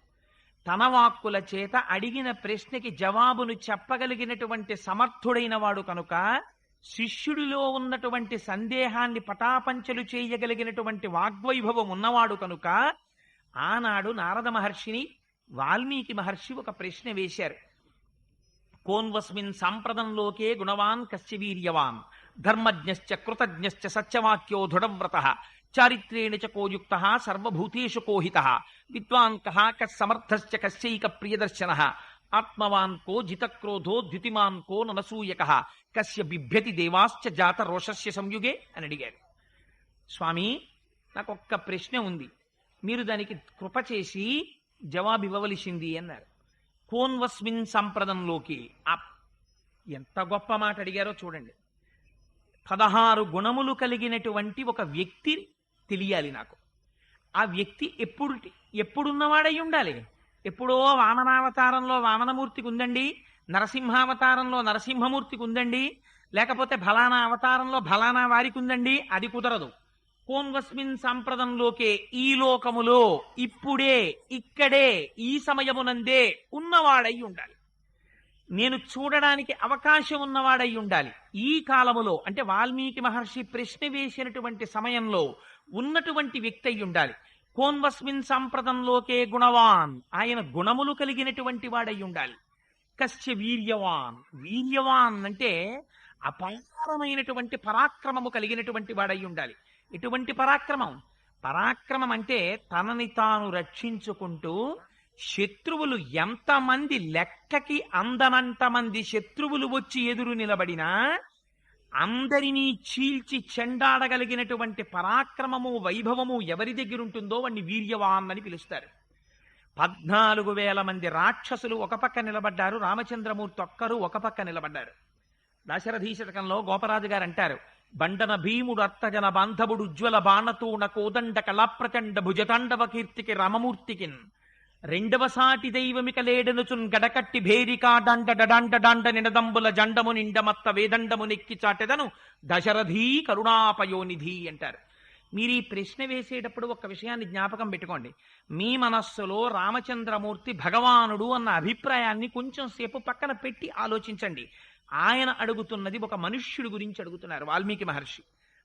తన వాక్కుల చేత అడిగిన ప్రశ్నకి జవాబును చెప్పగలిగినటువంటి సమర్థుడైన వాడు కనుక, శిష్యుడిలో ఉన్నటువంటి సందేహాన్ని పటాపంచలు చేయగలిగినటువంటి వాగ్వైభవం ఉన్నవాడు కనుక, ఆనాడు నారద మహర్షిని వాల్మీకి మహర్షి ఒక ప్రశ్న వేశారు. కోన్వస్మిన్ సాంప్రదంలోకే గుణవాన్ కస్య వీర్యవాన్ ధర్మజ్ఞశ్చ కృతజ్ఞశ్చ సత్యవాక్యో దృఢవ్రతః చారిత్రేణ చ కోయుక్తః సర్వభూతేషు కోహితః విద్వాన్ కః కస్సమర్థశ్చ కస్యైక ప్రియదర్శనః ఆత్మవాన్ కో జితక్రోధో ద్యుతిమాన్ కో ననసూయకః కస్య బిభ్యతి దేవాశ్చ జాత రోషస్య సంయుగే అని అడిగారు. స్వామి, నాకు ఒక్క ప్రశ్న ఉంది, మీరు దానికి కృప చేసి జవాబు ఇవ్వవలసింది అన్నారు. కోన్వస్మిన్ సంప్రదంలోకి. ఎంత గొప్ప మాట అడిగారో చూడండి. 16 గుణములు కలిగినటువంటి ఒక వ్యక్తి తెలియాలి నాకు. ఆ వ్యక్తి ఎప్పుడున్నవాడై ఉండాలి? ఎప్పుడో వామనావతారంలో వామనమూర్తికి ఉందండి, నరసింహావతారంలో నరసింహమూర్తికి ఉందండి, లేకపోతే ఫలానా అవతారంలో ఫలానా వారికి ఉందండి, అది కుదరదు. కోన్వస్మిన్ సంప్రదంలోకే, ఈ లోకములో ఇప్పుడే ఇక్కడే ఈ సమయమునందే ఉన్నవాడై ఉండాలి. నేను చూడడానికి అవకాశం ఉన్నవాడై ఉండాలి. ఈ కాలములో అంటే వాల్మీకి మహర్షి ప్రశ్న వేసినటువంటి సమయంలో ఉన్నటువంటి వ్యక్తి అయి ఉండాలి. కోన్వస్మిన్ సంప్రదంలోకే గుణవాన్, ఆయన గుణములు కలిగినటువంటి వాడై ఉండాలి. కస్య వీర్యవాన్, వీర్యవాన్ అంటే అపారమైనటువంటి పరాక్రమము కలిగినటువంటి వాడై ఉండాలి. ఎటువంటి పరాక్రమం? పరాక్రమం అంటే తనని తాను రక్షించుకుంటూ శత్రువులు ఎంతమంది, లెక్కకి అందనంతమంది శత్రువులు వచ్చి ఎదురు నిలబడినా అందరినీ చీల్చి చెండాడగలిగినటువంటి పరాక్రమము వైభవము ఎవరి దగ్గర ఉంటుందో వాణ్ణి వీర్యవాన్ అని పిలుస్తారు. 14,000 మంది రాక్షసులు ఒక పక్క నిలబడ్డారు, రామచంద్రమూర్తి ఒక్కరు ఒక పక్క నిలబడ్డారు. దాశరథీ శతకంలో గోపరాజు గారు అంటారు, బండన భీముడు అర్థజన బాంధవుడు ఉజ్వల బాణతూణ కోదండ కళాప్రచండ భుజతాండవ కీర్తికి రామమూర్తికిన్ రెండవ సాటి దైవమిక లేడనుచున్ గడకట్టి భేరికా డండ డడాండ డాండ నినదంబుల జండము నిండమత్త వేదండము నెక్కి చాటెదను దశరథీ కరుణాపయోనిధి అంటారు. మీరు ఈ ప్రశ్న వేసేటప్పుడు ఒక విషయాన్ని జ్ఞాపకం పెట్టుకోండి. మీ మనస్సులో రామచంద్రమూర్తి భగవానుడు అన్న అభిప్రాయాన్ని కొంచెం సేపు పక్కన పెట్టి ఆలోచించండి. ఆయన అడుగుతున్నది ఒక మనుష్యుడి గురించి అడుగుతున్నారు. వాల్మీకి మహర్షి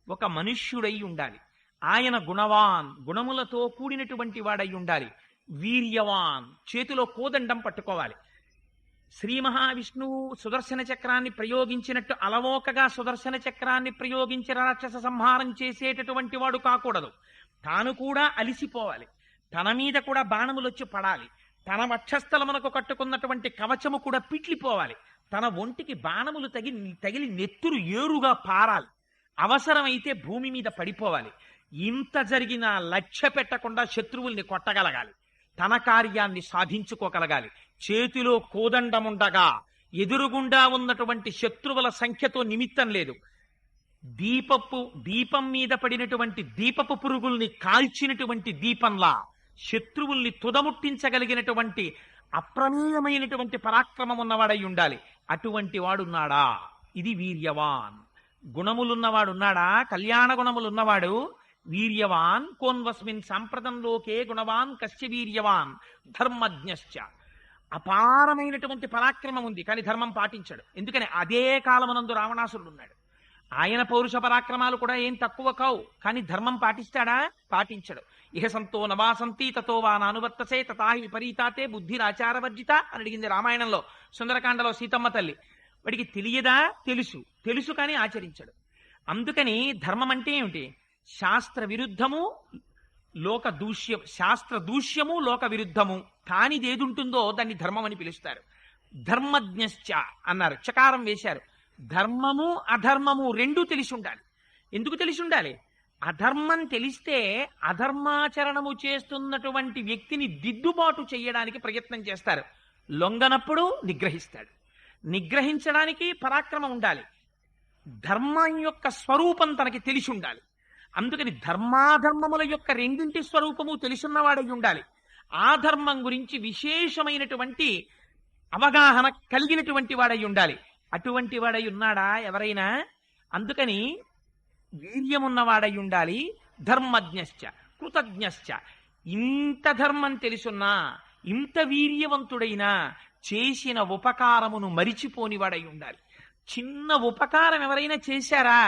ఒక మనుష్యుడై ఉండాలి. ఆయన గుణవాన్, గుణములతో కూడినటువంటి వాడై ఉండాలి. వీర్యవాన్, చేతిలో కోదండం పట్టుకోవాలి. శ్రీ మహావిష్ణువు సుదర్శన చక్రాన్ని ప్రయోగించినట్టు అలవోకగా సుదర్శన చక్రాన్ని ప్రయోగించి రాక్షస సంహారం చేసేటటువంటి వాడు కాకూడదు. తాను కూడా అలిసిపోవాలి. తన మీద కూడా బాణములొచ్చి పడాలి. తన వక్షస్థలమునకు కట్టుకున్నటువంటి కవచము కూడా పిట్లిపోవాలి. తన ఒంటికి బాణములు తగిలి నెత్తురు ఏరుగా పారాలి. అవసరమైతే భూమి మీద పడిపోవాలి. ఇంత జరిగినా లక్ష్య పెట్టకుండా శత్రువుల్ని కొట్టగలగాలి. తన కార్యాన్ని సాధించుకోగలగాలి. చేతిలో కోదండముండగా ఎదురుగుండా ఉన్నటువంటి శత్రువుల సంఖ్యతో నిమిత్తం లేదు. దీపం మీద పడినటువంటి దీపపు పురుగుల్ని కాల్చినటువంటి దీపంలా శత్రువుల్ని తుదముట్టించగలిగినటువంటి అప్రమేయమైనటువంటి పరాక్రమం ఉన్నవాడై ఉండాలి. అటువంటి వాడున్నాడా? ఇది వీర్యవాన్. గుణములున్నవాడున్నాడా? కళ్యాణ గుణములున్నవాడు వీర్యవాన్. కోన్వస్మిన్ సాంప్రతంలోకే గుణవాన్ కశ్య వీర్యవాన్ ధర్మజ్ఞశ్చ. అపారమైనటువంటి పరాక్రమం ఉంది, కానీ ధర్మం పాటించాడు. ఎందుకని? అదే కాలమునందు రావణాసురుడు ఉన్నాడు. ఆయన పౌరుష పరాక్రమాలు కూడా ఏం తక్కువ కావు, కానీ ధర్మం పాటిస్తాడా? పాటించడు. ఇహ సంతో నవాసంతి తతో వా నానువర్తసే తథాహి విపరీతాతే బుద్ధిరాచారవర్జిత అని అడిగింది రామాయణంలో సుందరకాండలో సీతమ్మ తల్లి. వాడికి తెలియదా? తెలుసు కానీ ఆచరించడు. అందుకని ధర్మం అంటే ఏమిటి? శాస్త్ర విరుద్ధము లోక దూష్యం, శాస్త్ర దూష్యము లోక విరుద్ధము కానిదేదుంటుందో దాన్ని ధర్మం అని పిలుస్తారు. ధర్మజ్ఞశ్చ అన్నారు, చకారం వేశారు. ధర్మము అధర్మము రెండూ తెలిసి ఉండాలి. ఎందుకు తెలిసి ఉండాలి? అధర్మం తెలిస్తే అధర్మాచరణము చేస్తున్నటువంటి వ్యక్తిని దిద్దుబాటు చేయడానికి ప్రయత్నం చేస్తారు. లొంగనప్పుడు నిగ్రహిస్తాడు. నిగ్రహించడానికి పరాక్రమం ఉండాలి. ధర్మం యొక్క స్వరూపం తనకి తెలిసి ఉండాలి. అందుకని ధర్మాధర్మముల యొక్క రెండింటి స్వరూపము తెలుసున్నవాడై ఉండాలి. ఆ ధర్మం గురించి విశేషమైనటువంటి అవగాహన కలిగినటువంటి వాడై ఉండాలి. అటువంటి వాడై ఉన్నాడా ఎవరైనా? అందుకని వీర్యమున్నవాడై ఉండాలి. ధర్మజ్ఞశ్చ కృతజ్ఞశ్చ. ఇంత ధర్మం తెలుసున్నా, ఇంత వీర్యవంతుడైనా చేసిన ఉపకారమును మరిచిపోనివాడై ఉండాలి. చిన్న ఉపకారం ఎవరైనా చేశారా?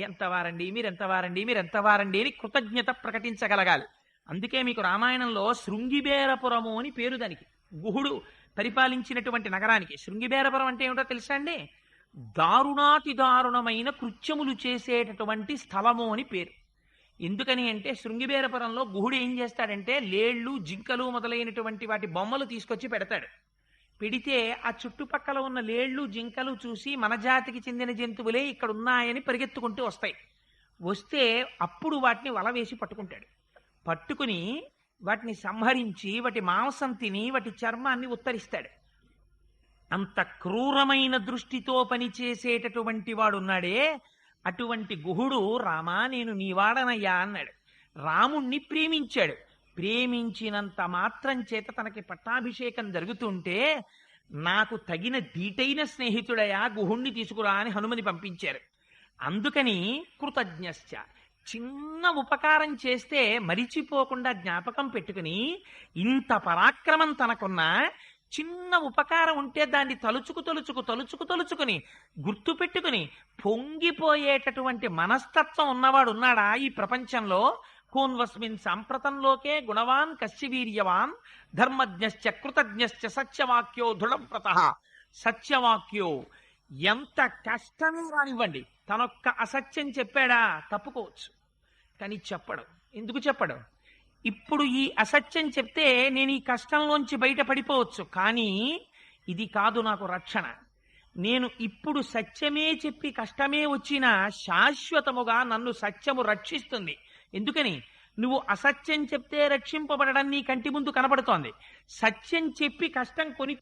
ఎంతవారండి మీరెంతవారండి అని కృతజ్ఞత ప్రకటించగలగాలి. అందుకే మీకు రామాయణంలో శృంగిబేరపురము అని పేరు దానికి. గుహుడు పరిపాలించినటువంటి నగరానికి. శృంగిబేరపురం అంటే ఏమిటో తెలుసా అండి? దారుణాతి దారుణమైన కృత్యములు చేసేటటువంటి స్థలము అని పేరు. ఎందుకని అంటే శృంగిబేరపురంలో గుహుడు ఏం చేస్తాడంటే లేళ్లు, జింకలు మొదలైనటువంటి వాటి బొమ్మలు తీసుకొచ్చి పెడతాడు. పెడితే ఆ చుట్టుపక్కల ఉన్న లేళ్లు, జింకలు చూసి మన జాతికి చెందిన జంతువులే ఇక్కడ ఉన్నాయని పరిగెత్తుకుంటూ వస్తాయి. వస్తే అప్పుడు వాటిని వల వేసి పట్టుకుంటాడు. పట్టుకుని వాటిని సంహరించి వాటి మాంసం తిని వాటి చర్మాన్ని ఉత్తరిస్తాడు. అంత క్రూరమైన దృష్టితో పనిచేసేటటువంటి వాడున్నాడే, అటువంటి గుహుడు రామా నేను నీవాడనయ్యా అన్నాడు. రాముణ్ణి ప్రేమించాడు. ప్రేమించినంత మాత్రం చేత తనకి పట్టాభిషేకం జరుగుతుంటే నాకు తగిన దీటైన స్నేహితుడయా గుహుణ్ణి తీసుకురా అని హనుమని పంపించారు. అందుకని కృతజ్ఞశ్చ, చిన్న ఉపకారం చేస్తే మరిచిపోకుండా జ్ఞాపకం పెట్టుకుని, ఇంత పరాక్రమం తనకున్నా చిన్న ఉపకారం ఉంటే దాన్ని తలుచుకుని గుర్తుపెట్టుకుని పొంగిపోయేటటువంటి మనస్తత్వం ఉన్నవాడు ఉన్నాడా ఈ ప్రపంచంలో? కోన్వస్మిన్ సాంప్రతంలోకే గుణవాన్ కశ్య వీర్యవాన్ ధర్మజ్ఞశ్చ కృతజ్ఞశ్చ సత్యవాక్యో దృఢవ్రతః. సత్యవాక్యో ఎంత కష్టమే రానివ్వండి, తనొక్క అసత్యం చెప్పాడా తప్పుకోవచ్చు, కానీ చెప్పడు. ఎందుకు చెప్పడు? ఇప్పుడు ఈ అసత్యం చెప్తే నేను ఈ కష్టంలోంచి బయట పడిపోవచ్చు, కానీ ఇది కాదు నాకు రక్షణ. నేను ఇప్పుడు సత్యమే చెప్పి కష్టమే వచ్చినా శాశ్వతముగా నన్ను సత్యము రక్షిస్తుంది. ఎందుకని? నువ్వు అసత్యం చెప్తే రక్షింపబడడం నీ కంటి ముందు కనబడుతోంది. సత్యం చెప్పి కష్టం కొని